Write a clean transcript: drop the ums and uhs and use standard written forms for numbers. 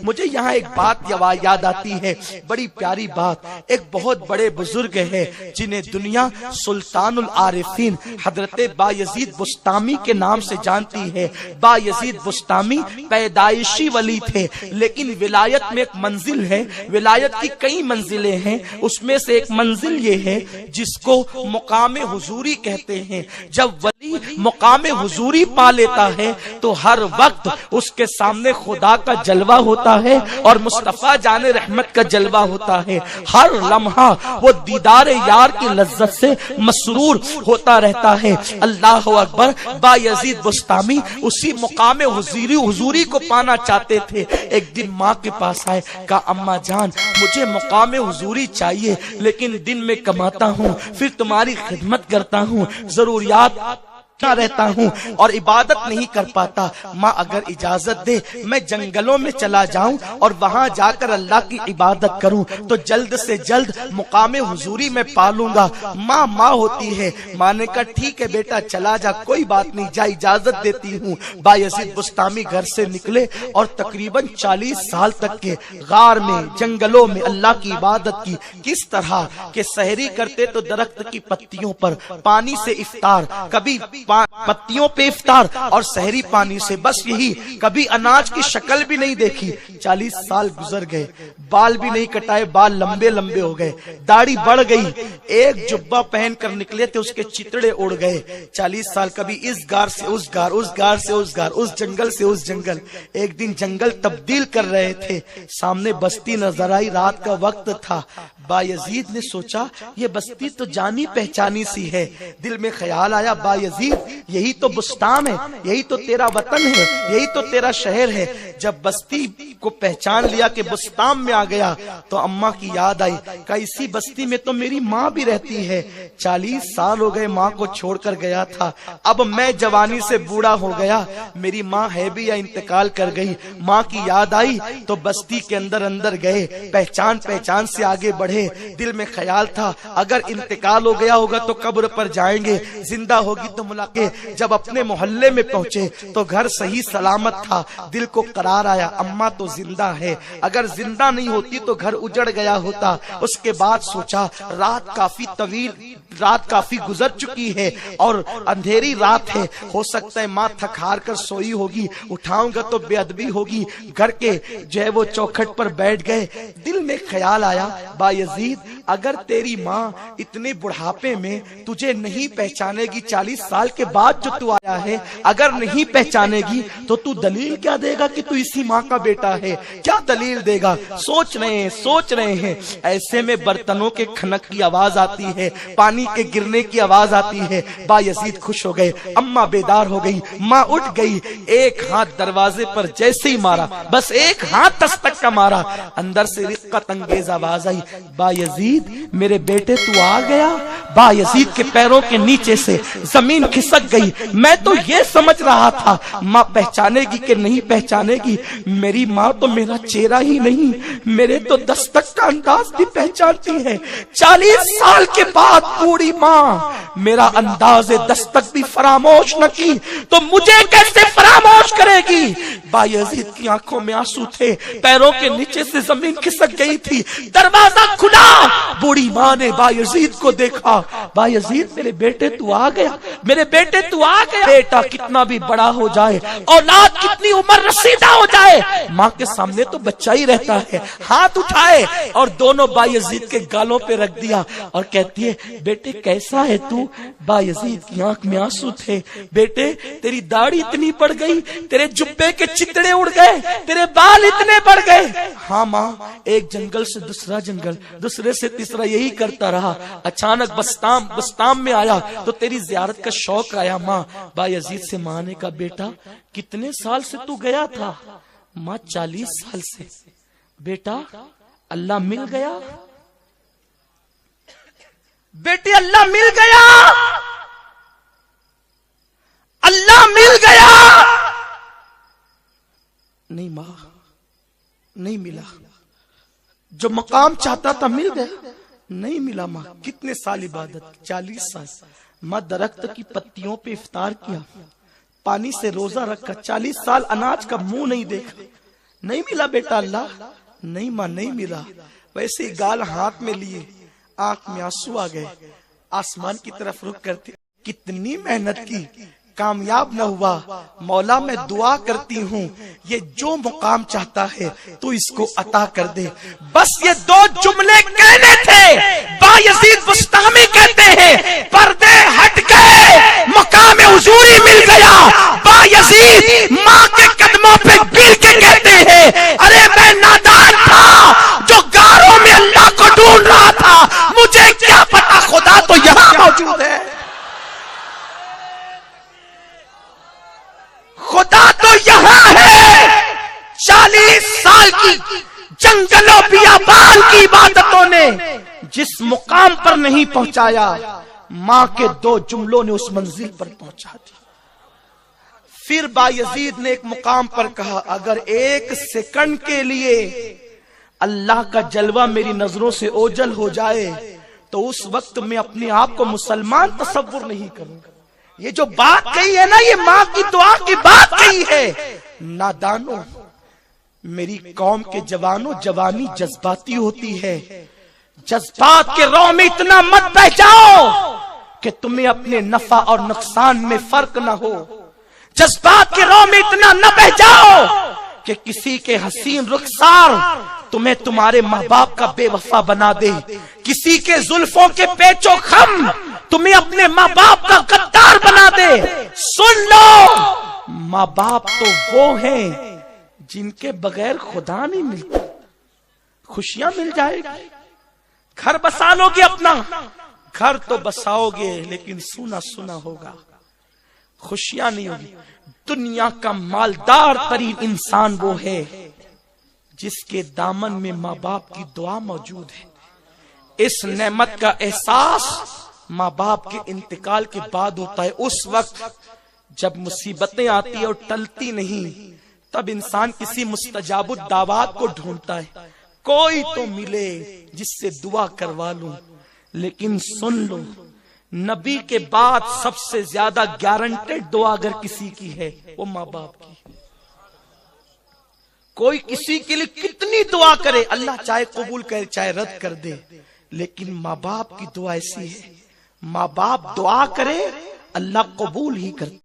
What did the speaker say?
مجھے یہاں ایک بات یاد آتی ہے، بڑی پیاری بات۔ ایک بہت بڑے بزرگ ہیں جنہیں دنیا سلطان العارفین حضرت بایزید بسطامی کے نام سے جانتی ہے۔ بایزید بسطامی پیدائشی ولی تھے، لیکن ولایت میں ایک منزل ہے، ولایت کی کئی منزلیں ہیں، اس میں سے ایک منزل یہ ہے جس کو مقام حضوری کہتے ہیں۔ جب ولی مقام حضوری پا لیتا ہے تو ہر وقت اس کے سامنے خدا کا جلوہ ہوتا ہے اور مصطفیٰ جان رحمت کا جلوہ ہوتا ہے۔ ہر لمحہ وہ دیدار یار کی لذت سے مسرور ہوتا رہتا ہے۔ اللہ اکبر۔ بایزید بسطامی اسی مقام حضوری کو پانا چاہتے تھے۔ ایک دن ماں کے پاس آئے، کہا اماں جان مجھے مقام حضوری چاہیے، لیکن دن میں کماتا ہوں، پھر تمہاری خدمت کرتا ہوں، ضروریات رہتا ہوں اور عبادت نہیں کر پاتا۔ ماں اگر اجازت دے میں جنگلوں میں چلا جاؤں اور وہاں جا کر اللہ کی عبادت کروں تو جلد سے جلد مقام حضوری میں پالوں گا۔ ماں ہوتی ہے۔ ماں نے کہا ٹھیک ہے بیٹا چلا جا، کوئی بات نہیں، جا اجازت دیتی ہوں۔ بایزید بسطامی گھر سے نکلے اور تقریباً 40 سال تک کے غار میں جنگلوں میں اللہ کی عبادت کی۔ کس طرح کہ سحری کرتے تو درخت کی پتیوں پر پانی سے افطار، کبھی پتیوں پہ افطار اور سحری پانی سے، بس یہی، کبھی اناج کی شکل بھی نہیں دیکھی۔ 40 سال گزر گئے، بال بھی نہیں کٹائے، بال لمبے لمبے ہو گئے، داڑھی بڑھ گئی، ایک جبہ پہن کر نکلے تھے اس کے چتڑے اڑ گئے۔ 40 سال کبھی اس گار سے اس گار، اس گار سے اس گار، اس جنگل سے اس جنگل۔ ایک دن جنگل تبدیل کر رہے تھے، سامنے بستی نظر آئی، رات کا وقت تھا۔ بایزید نے سوچا یہ بستی تو جانی پہچانی سی ہے۔ دل میں خیال آیا بایزید یہی تو بسطام ہے، یہی تو تیرا وطن ہے، یہی تو تیرا شہر ہے۔ جب بستی کو پہچان لیا کہ بسطام میں آ گیا تو اماں کی یاد آئی، کہ اسی بستی میں تو میری ماں بھی رہتی ہے۔ 40 سال ہو گئے ماں کو چھوڑ کر گیا تھا، اب میں جوانی سے بوڑھا ہو گیا، میری ماں ہے بھی یا انتقال کر گئی۔ ماں کی یاد آئی تو بستی کے اندر گئے، پہچان سے آگے بڑھے۔ دل میں خیال تھا اگر انتقال ہو گیا ہوگا تو قبر پر جائیں گے، زندہ ہوگی تو ملاقات۔ جب اپنے محلے میں پہنچے تو گھر صحیح سلامت تھا، دل کو قرار آیا اماں تو زندہ ہے، اگر زندہ نہیں ہوتی تو گھر اجڑ گیا ہوتا۔ اس کے بعد سوچا رات کافی طویل، رات کافی گزر چکی ہے اور اندھیری رات ہے، ہو سکتا ہے ماں تھک ہار کر سوئی ہوگی، اٹھاؤں گا تو بے ادبی ہوگی۔ گھر کے جو ہے وہ چوکھٹ پر بیٹھ گئے، دل میں خیال آیا بایزید اگر تیری ماں اتنے بڑھاپے میں تجھے نہیں پہچانے گی، 40 سال کے بعد جو تو آیا ہے اگر نہیں پہچانے گی تو تو دلیل کیا دے گا کہ تو اسی ماں کا بیٹا ہے؟ کیا دلیل دے گا؟ سوچ رہے ہیں۔ ایسے میں برتنوں کے کھنک کی آواز آتی ہے، پانی کے گرنے کی آواز آتی ہے۔ بایزید خوش ہو گئے، اماں بیدار ہو گئی، ماں اٹھ گئی، ایک ہاتھ دروازے پر جیسے ہی مارا، بس ایک ہاتھ دستک کا مارا، اندر سے رقت انگیز آواز آئی، بایزید میرے بیٹے تو آ گیا۔ بایزید کے پیروں کے نیچے سے زمین کھسک گئی۔ میں تو یہ سمجھ رہا تھا ماں پہچانے گی کہ نہیں پہچانے گی، میری ماں تو میرا چہرہ ہی نہیں، میرے تو دستک کا انداز بھی پہچانتی ہے۔ 40 سال کے بعد بوڑھی ماں میرا انداز دستک بھی فراموش نہ کی تو مجھے کیسے فراموش کرے گی؟ بایزید کی آنکھوں میں آنسو تھے، پیروں کے نیچے سے زمین کھسک گئی تھی۔ دروازہ کھلا، بوڑھی ماں نے بایزید کو دیکھا، بایزید میرے بیٹے تو آ گیا، میرے بیٹے تو آ گیا۔ بیٹا کتنا بھی بڑا ہو جائے، اولاد کتنی عمر رسیدہ ہو جائے، ماں کے سامنے تو بچہ ہی رہتا ہے۔ ہاتھ اٹھائے اور دونوں بایزید کے گالوں پہ رکھ دیا اور کہتی ہے بیٹے کیسا ہے تو؟ بایزید کی آنکھ میں آنسو تھے، بیٹے تیری داڑھی اتنی بڑھ گئی، تیرے جبے کے چتڑے اڑ گئے، تیرے بال اتنے بڑھ گئے۔ ہاں ماں، ایک جنگل سے دوسرا جنگل، دوسرے سے تیسرا، یہی کرتا رہا، اچانک بسطام میں آیا تو تیری زیارت کا شوق آیا۔ ماں بایزید سے ماں نے کہا بیٹا کتنے سال سے تو گیا تھا؟ ماں 40 سال سے۔ بیٹا اللہ مل گیا؟ بیٹے اللہ مل گیا، اللہ مل گیا؟ نہیں ماں، نہیں ملا، جو مقام چاہتا تھا مل گیا، نہیں ملا ماں۔ کتنے سال عبادت؟ 40 سال۔ ماں درخت کی پتیوں پہ افطار کیا، پانی سے روزہ رکھا، 40 سال اناج کا منہ نہیں دیکھا، نہیں ملا بیٹا اللہ؟ نہیں ماں نہیں ملا. ویسے ہی گال ہاتھ میں لیے آنکھ میں آنسو آ گئے. آسمان کی طرف رخ کرتے کتنی محنت کی, کامیاب نہ ہوا. مولا میں دعا کرتی ہوں یہ جو مقام چاہتا ہے تو اس کو عطا کر دے. بس یہ دو جملے کہنے تھے. بایزید بسطامی کہتے ہیں پردے ہٹ گئے, مقام حضوری مل گیا. بایزید ماں کے قدموں پہ گر کے کہتے ہیں ارے میں نادان تھا جو غاروں میں اللہ کو ڈھونڈ رہا تھا, مجھے کیا پتا خدا تو یہاں موجود ہے. خدا تو یہاں ہے. 40 سال کی جنگلوں بیابان کی عبادتوں نے جس مقام پر نہیں پہنچایا, ماں کے 2 جملوں نے اس منزل پر پہنچا دیا. پھر بایزید نے ایک مقام پر کہا اگر 1 سیکنڈ کے لیے اللہ کا جلوہ میری نظروں سے اوجھل ہو جائے تو اس وقت میں اپنے آپ کو مسلمان تصور نہیں کروں گا. یہ جو بات کہی ہے نا, یہ ماں کی دعا کی بات کہی ہے. نادانوں, میری قوم کے جوانوں, جوانی جذباتی ہوتی ہے. جذبات کے رو میں اتنا مت بہ جاؤ کہ تمہیں اپنے نفع اور نقصان میں فرق نہ ہو. جذبات کے رو میں اتنا نہ بہ جاؤ کہ کسی کے حسین رخسار تمہیں تمہارے ماں باپ کا بے وفا بنا دے. کسی کے زلفوں کے پیچ و خم تمہیں اپنے ماں باپ کا غدار بنا دے. سن لو, ماں باپ تو وہ ہیں جن کے بغیر خدا نہیں ملتا. خوشیاں مل جائے گی, گھر بسا لو گے, اپنا گھر تو بساؤ گے لیکن سونا سونا ہوگا, خوشیاں نہیں ہوگی. دنیا کا مالدار ترین انسان وہ ہے جس کے دامن میں ماں باپ کی دعا موجود ہے. اس نعمت کا احساس ماں باپ کے انتقال کے بعد ہوتا ہے. اس وقت جب مصیبتیں آتی ہیں اور ٹلتی نہیں, تب انسان کسی مستجاب الدعوات کو ڈھونڈتا ہے, کوئی تو ملے جس سے دعا کروا لوں. لیکن سن لو, نبی کے بعد سب سے زیادہ گارنٹیڈ دعا اگر کسی کی ہے وہ ماں باپ کی. کوئی کسی کے لیے کتنی دعا کرے, اللہ چاہے قبول کرے چاہے رد کر دے, لیکن ماں باپ کی دعا ایسی ہے, ماں باپ دعا کرے اللہ قبول ہی کرے.